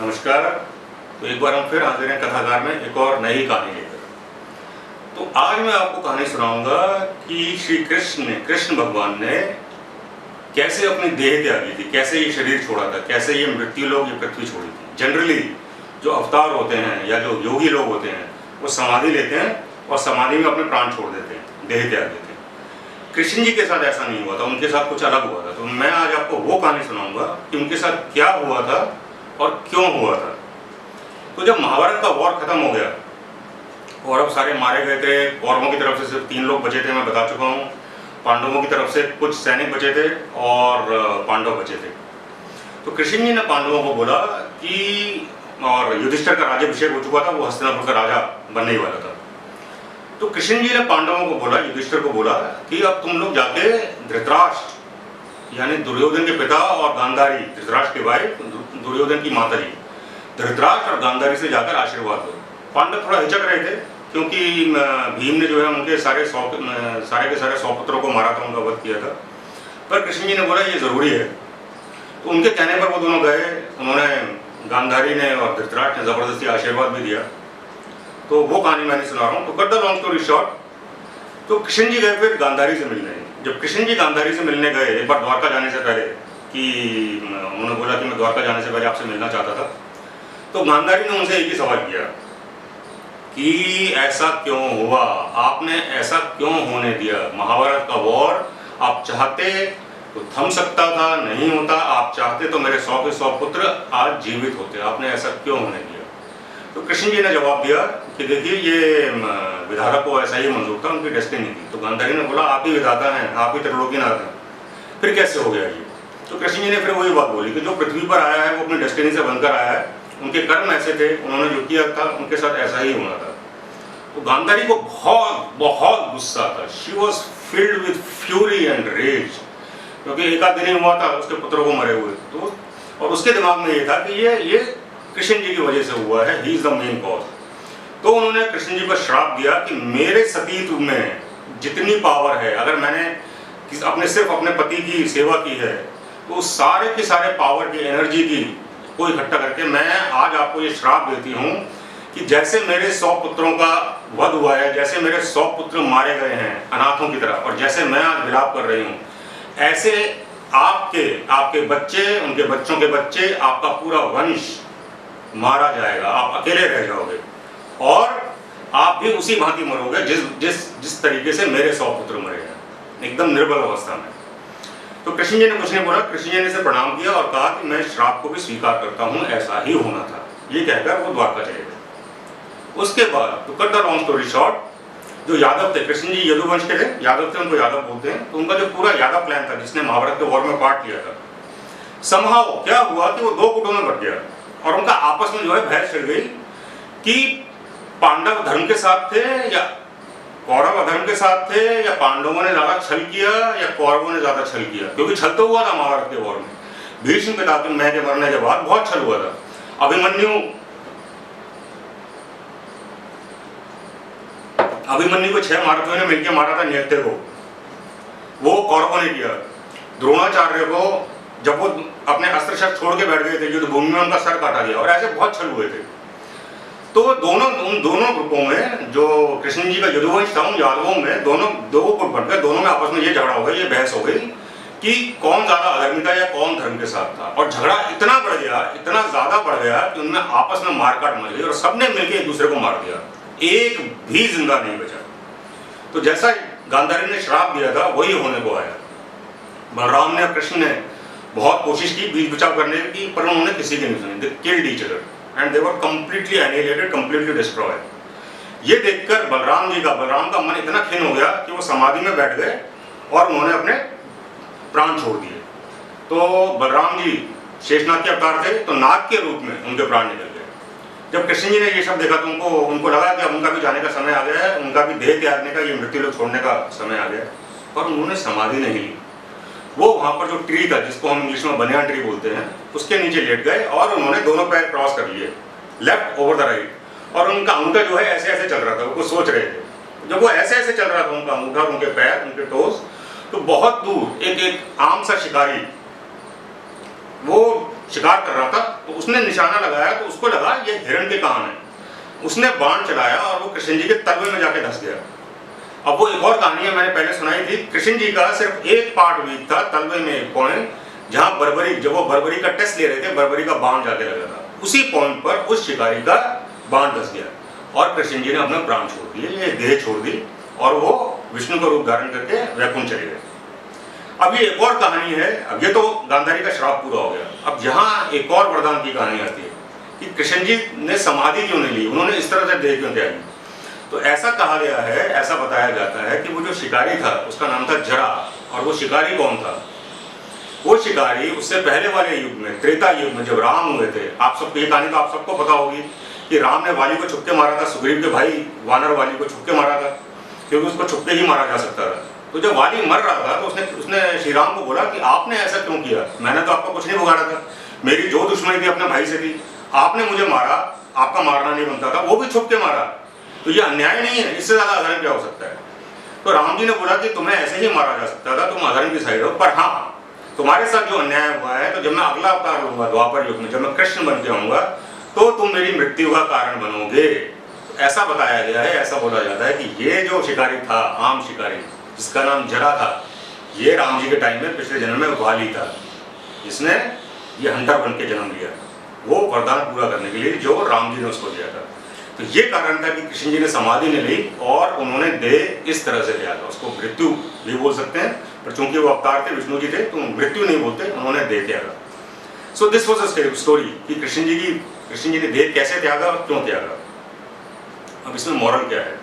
नमस्कार। तो एक बार हम फिर हाजिर हैं कथागार में एक और नई कहानी लेकर। तो आज मैं आपको कहानी सुनाऊंगा कि श्री कृष्ण भगवान ने कैसे अपनी देह त्यागी थी, कैसे ये शरीर छोड़ा था, कैसे ये मृत्यु लोग ये पृथ्वी छोड़ी थी। जनरली जो अवतार होते हैं या जो योगी लोग होते हैं वो समाधि लेते हैं और समाधि में अपने प्राण छोड़ देते हैं, देह त्याग देते हैं। कृष्ण जी के साथ ऐसा नहीं हुआ था, उनके साथ कुछ अलग हुआ था। तो मैं आज आपको वो कहानी सुनाऊंगा कि उनके साथ क्या हुआ था और क्यों हुआ था। तो जब महाभारत का वॉर खत्म हो गया, कौरव सारे मारे गए थे, कौरवों की तरफ से सिर्फ 3 लोग बचे थे, मैं बता चुका हूँ। पांडवों की तरफ से कुछ सैनिक बचे थे और पांडव बचे थे। तो कृष्ण जी ने पांडवों को बोला कि, और युधिष्ठिर का राज्याभिषेक हो चुका था, वो हस्तिनापुर का राजा बनने ही वाला था। तो कृष्ण जी ने पांडवों को बोला, युधिष्ठिर को बोला कि अब तुम लोग जाके धृतराष्ट्र यानी दुर्योधन के पिता और गांधारी, धृतराष्ट्र के भाई दुर्योधन की माता जी, धृतराष्ट्र और गांधारी से जाकर आशीर्वाद दो। पांडव थोड़ा हिचक रहे थे क्योंकि भीम ने जो है उनके सारे के सारे 100 पुत्रों को मारा था, उनका वध किया था। पर कृष्ण जी ने बोला ये जरूरी है। तो उनके कहने पर वो दोनों गए। उन्होंने, गांधारी ने और धृतराष्ट्र ने जबरदस्ती आशीर्वाद भी दिया। तो वो कहानी मैंने सुना रहा हूँ। तो cut the long story short, तो कृष्ण जी गए फिर गांधारी से मिलने। जब कृष्ण जी गांधारी से मिलने गए एक बार द्वारका जाने से पहले, कि उन्होंने बोला कि मैं द्वारका जाने से पहले आपसे मिलना चाहता था, तो गांधारी ने उनसे एक ही सवाल किया कि ऐसा क्यों हुआ, आपने ऐसा क्यों होने दिया। महाभारत का वॉर आप चाहते तो थम सकता था, नहीं होता। आप चाहते तो मेरे 100 के 100 पुत्र आज जीवित होते, आपने ऐसा क्यों होने दिया। तो कृष्ण जी ने जवाब दिया कि देखिए ये विधाता को ऐसा ही मंजूर था, उनकी डेस्टिनी थी। तो गांधारी ने बोला आप ही विधाता हैं, आप ही त्रिलोकीनाथ हैं, फिर कैसे हो गया ये। तो कृष्ण जी ने फिर वही बात बोली कि जो पृथ्वी पर आया है वो अपनी डेस्टिनी से बनकर आया है, उनके कर्म ऐसे थे, उन्होंने जो किया था उनके साथ ऐसा ही होना था। तो गांधारी को बहुत बहुत गुस्सा था। She was filled with fury and rage, क्योंकि एक आध दिन हुआ था उसके पुत्रों को मरे हुए। तो और उसके दिमाग में ये था कि ये कृष्ण जी की वजह से हुआ है, he is the main cause. तो उन्होंने कृष्ण जी को श्राप दिया कि मेरे सतीत्व में जितनी पावर है, अगर मैंने सिर्फ अपने पति की सेवा की है, तो सारे के सारे पावर की, एनर्जी की को इकट्ठा करके मैं आज आपको ये श्राप देती हूँ कि जैसे मेरे 100 पुत्रों का वध हुआ है, जैसे मेरे 100 पुत्र मारे गए हैं अनाथों की तरह, और जैसे मैं आज विलाप कर रही हूँ, ऐसे आपके बच्चे, उनके बच्चों के बच्चे, आपका पूरा वंश मारा जाएगा। आप अकेले रह जाओगे और आप भी उसी भांति मरोगे जिस तरीके से मेरे 100 पुत्र मरे हैं, एकदम निर्बल अवस्था में। तो कृष्ण जी ने कुछ नहीं बोला। कृष्ण जी ने इसे प्रणाम किया और कहा कि मैं श्राप को भी स्वीकार करता हूं, ऐसा ही होना था। ये कहकर वो द्वारका चले गए। उसके बाद तो cut the long story short, जो यादव थे, कृष्ण जी यदुवंश के थे, यादव थे, उनको यादव बोलते हैं। तो उनका जो पूरा यादव प्लान था, जिसने महाभारत के वॉर में पार्ट लिया था, समहाउ क्या हुआ कि वो 2 गुटों में बट गया और उनका आपस में जो है बहस छिड़ गई कि पांडव धर्म के साथ थे या कौरव अधर्म के साथ थे, या पांडवों ने ज्यादा छल किया या कौरवों ने ज्यादा छल किया। क्योंकि छल तो हुआ था महाभारत के वॉर में। भीष्म पितामह के मरने के बाद बहुत छल हुआ था। अभिमन्यु को 6 महारथियों ने मिलकर मारा था, नियत्ते को, वो कौरवों ने किया। द्रोणाचार्य को जब वो अपने अस्त्र शस्त्र छोड़ के बैठ गए थे, युद्ध भूमि में उनका सर काटा गया, और ऐसे बहुत छल हुए थे। तो उन दोनों ग्रुपों में, जो कृष्ण जी का यदुवंश था, उन यादवों में दो गुट बन गए। दोनों में आपस में ये झगड़ा हो गया, ये बहस हो गई कि कौन ज्यादा अधर्मी था या कौन धर्म के साथ था। और झगड़ा इतना बढ़ गया, इतना ज्यादा बढ़ गया कि उनमें आपस में मारकाट मच गई और सबने मिलकर एक दूसरे को मार दिया, एक भी जिंदा नहीं बचा। तो जैसा गांधारी ने श्राप दिया था वही होने को आया। बलराम ने और कृष्ण ने बहुत कोशिश की बीच बचाव करने की, पर उन्होंने किसी की नहीं सुनी। They killed each other and they were completely annihilated, completely destroyed. ये देखकर बलराम का मन इतना खिन्न हो गया कि वो समाधि में बैठ गए और उन्होंने अपने प्राण छोड़ दिए। तो बलराम जी शेषनाग के अवतार थे, तो नाग के रूप में उनके प्राण निकल गए। जब कृष्ण जी ने ये सब देखा तो उनको लगा कि अब उनका भी जाने का समय आ गया है, उनका भी देह त्यागने का, ये मृत्यु लोक छोड़ने का समय आ गया है। पर उन्होंने समाधि नहीं ली। वो वहां पर जो ट्री था, जिसको हम इंग्लिश में बनियान ट्री बोलते हैं, उसके नीचे लेट गए और उन्होंने दोनों पैर क्रॉस कर लिए, लेफ्ट ओवर द राइट। और उनका अंगूठा जो है ऐसे ऐसे चल रहा था, वो कुछ सोच रहे थे। जब वो ऐसे ऐसे चल रहा था उनका अंगूठा, उनके पैर, उनके टोस, तो बहुत दूर एक आम सा शिकारी वो शिकार कर रहा था, तो उसने निशाना लगाया तो उसको लगा ये हिरण के कान है। उसने बाण चलाया और वो कृष्ण जी के तलवे में जाके धंस गया। अब वो एक और कहानी है, मैंने पहले सुनाई थी। कृष्ण जी का सिर्फ एक पार्ट वीक था, तलवे में एक पॉइंट, जहां बर्बरी, जब वो बर्बरी का टेस्ट ले रहे थे, बर्बरी का बाण जाके लगा था, उसी पॉइंट पर उस शिकारी का बाण धंस गया और कृष्ण जी ने अपना प्राण छोड़ दिए, ये देह छोड़ दी और वो विष्णु का रूप धारण करके वैकुंठ चले गए। अब ये एक और कहानी है। अब ये तो गांधारी का श्राप पूरा हो गया। अब यहाँ एक और वरदान की कहानी आती है कि कृष्ण जी ने समाधि क्यों नहीं ली, उन्होंने इस तरह से देह क्यों त्यागी। तो ऐसा कहा गया है, ऐसा बताया जाता है कि वो जो शिकारी था उसका नाम था जरा, और वो शिकारी कौन था? वो शिकारी उससे पहले वाले युग में, त्रेता युग में, जब राम हुए थे, आप सबको ये कहानी तो आप सबको पता होगी कि राम ने वाली को छुपके मारा था, सुग्रीव के भाई वानर वाली को छुपके मारा था, क्योंकि उसको छुपके ही मारा जा सकता था। तो जब वाली मर रहा था तो उसने श्री राम को बोला कि आपने ऐसा क्यों किया, मैंने तो आपको कुछ नहीं बिगाड़ा था, मेरी जो दुश्मनी थी अपने भाई से थी, आपने मुझे मारा, आपका मारना नहीं बनता था, वो भी छुप के मारा, तो ये अन्याय नहीं है, इससे ज्यादा अधर्म क्या हो सकता है? तो राम जी ने बोला कि तुम्हें ऐसे ही मारा जा सकता था, तुम अधर्म की साइड हो, पर हाँ तुम्हारे साथ जो अन्याय हुआ है, तो जब मैं अगला अवतार लूंगा द्वापर युग में, जब मैं कृष्ण बन के आऊंगा, तो तुम मेरी मृत्यु का कारण बनोगे। ऐसा बताया गया है, ऐसा बोला जाता है कि ये जो शिकारी था, आम शिकारी, जिसका नाम जरा था, ये राम जी के टाइम में पिछले जन्म में वाली था, जिसने ये हंटर बन के जन्म लिया, वो वरदान पूरा करने के लिए जो राम जी ने उसको दिया था। तो ये कारण था कि कृष्ण जी ने समाधि नहीं ली और उन्होंने देह इस तरह से लिया था। उसको मृत्यु भी बोल सकते हैं, पर चूंकि वो अवतार थे, विष्णु जी थे, तो मृत्यु नहीं बोलते, उन्होंने देह त्यागा। So this was a story कि कृष्ण जी ने देह कैसे त्यागा और क्यों त्यागा। अब इसमें मॉरल क्या है?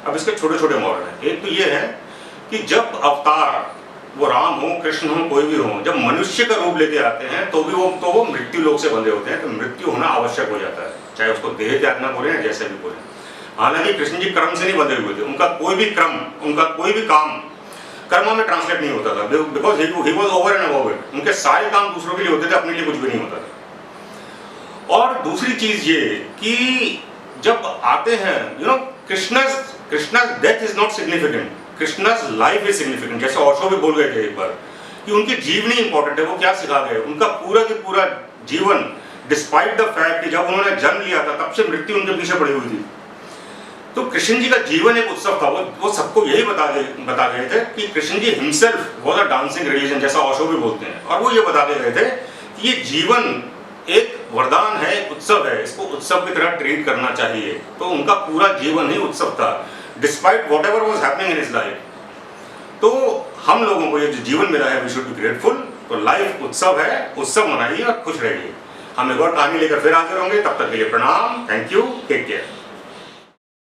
अब इसके छोटे छोटे मॉरल हैं। एक तो ये है कि जब अवतार, वो राम हो, कृष्ण हो, कोई भी हो, जब मनुष्य का रूप लेके आते हैं तो वो मृत्यु लोक से बंधे होते हैं, तो मृत्यु होना आवश्यक हो जाता है, चाहे उसको देह त्यागना बोले या जैसे भी बोले। हालांकि कृष्ण जी कर्म से नहीं बंधे हुए थे, उनका कोई भी क्रम, उनका कोई भी काम कर्मों में ट्रांसलेट नहीं होता था, because he was over and above it. उनके सारे काम दूसरों के लिए होते थे, अपने लिए कुछ भी नहीं होता था। और दूसरी चीज ये कि जब आते हैं, you know, Krishna's death is not significant, Krishna's life is significant. जैसे ओशो भी बोल गए थे एक बार कि उनकी जीवनी इंपॉर्टेंट है, वो क्या सिखा गए। उनका पूरा के पूरा जीवन, डिस्पाइट द फैक्ट कि जब उन्होंने जन्म लिया था तब से मृत्यु उनके पीछे पड़ी हुई थी, तो कृष्ण जी का जीवन एक उत्सव था। वो सबको यही बता गए थे कि Krishna ji himself was a dancing religion, जैसा ओशो भी बोलते हैं। और वो ये बता के गए थे कि ये जीवन एक वरदान है, उत्सव है, इसको उत्सव की तरह ट्रीट करना चाहिए। तो उनका पूरा जीवन ही उत्सव था, despite whatever was happening in his life. तो हम लोगों को ये जो जीवन मिला है, वी शुड बी ग्रेटफुल। तो लाइफ उत्सव है, उत्सव मनाइए और खुश रहिए। हम एक और कहानी लेकर फिर हाजिर होंगे, तब तक के लिए प्रणाम, थैंक यू, टेक केयर।